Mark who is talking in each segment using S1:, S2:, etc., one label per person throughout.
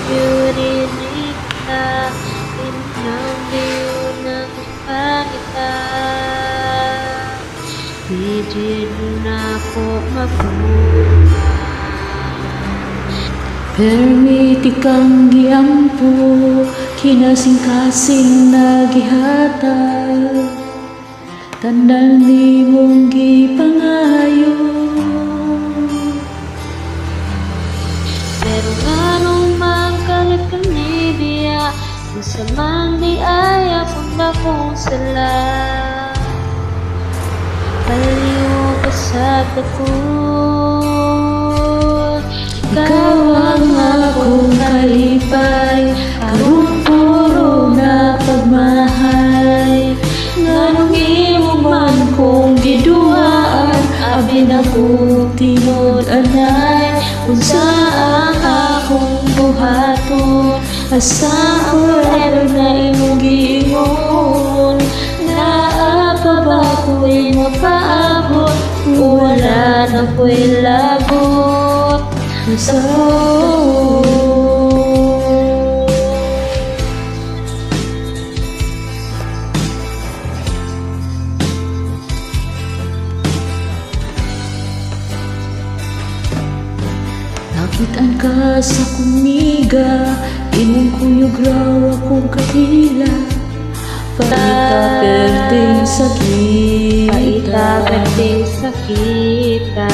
S1: Naririnig ka, inabiyo ng pangita. Di na po mabuhay.
S2: Permiti kang giampo, kinasing-kasing nagihatag, tandang di mong gipangayo.
S1: Pero nganong magkalit ka ni biya, kung sa man di ay akong dakong sala. Paliw ka sa takot,
S2: Ikaw ang akong kalipay, aron puro na pagmahay. Nganong imo man kong giduhaan, abi na kong tinod anay. Unsa ang akong buhaton, asa forever na imong giingon. Naa pa ba ko'y mapaabot, wala na ko'y labot. So nakitaan ka sa kumiga, imong kuyog raw akong kahila. Paita perting sakita,
S1: paita perting sakita.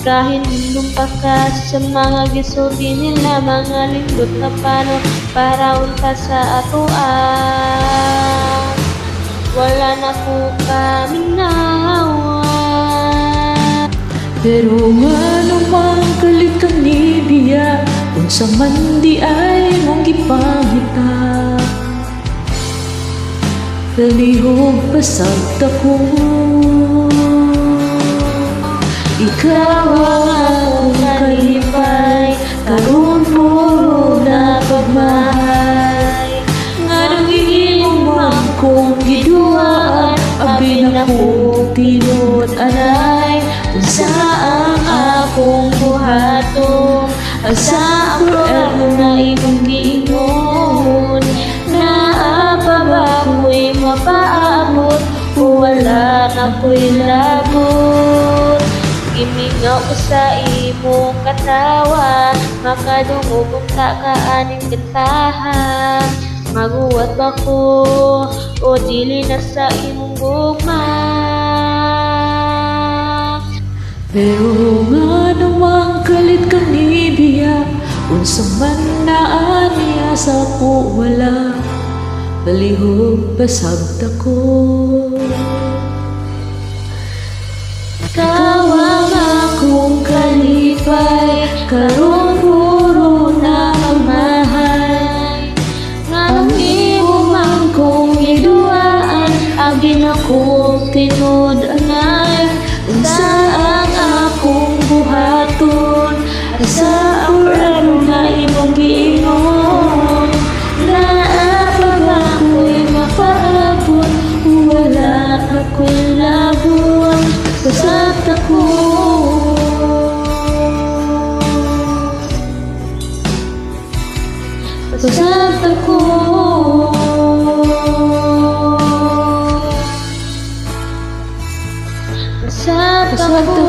S1: Kahit lumpa ka sa mga gisulti nila, mga lindot na pano para unta sa atoan. Wala na po kaming nawa.
S2: pero nga naman kalit ka ni biya, unsa man di ay mong gipangita. Kalihog pasagta ko, ikaw ang akong kalipay, karon puro na pagmahay. Nganong imo man kong giduhaan, abi na kong tinod anay. Unsa ang akong buhaton, asa forever na imong giingon. Naa pa ba ko'y mapaabot, wala na ko'y labot. Gimingaw ko sa imong katawa, makadungog ka kaaning gantahan. Maguwat ba ko o dili na sa imong gugma? Pero nga namang kalit ka ni biya, unsa man naa niya sa ko wala. Palihog pasagta ko, ikaw ang akong kalipay, karon puro na pagmahay. Nganong imo man kong giduhaan, abi na kong tinod anay. Unsa ang akong buhaton, asa forever na imong giingon. Naa pa ba ko'y mapaabot, wala na ko'y labot. Pasagta ko, pasagta ko,
S1: Pasagta ko.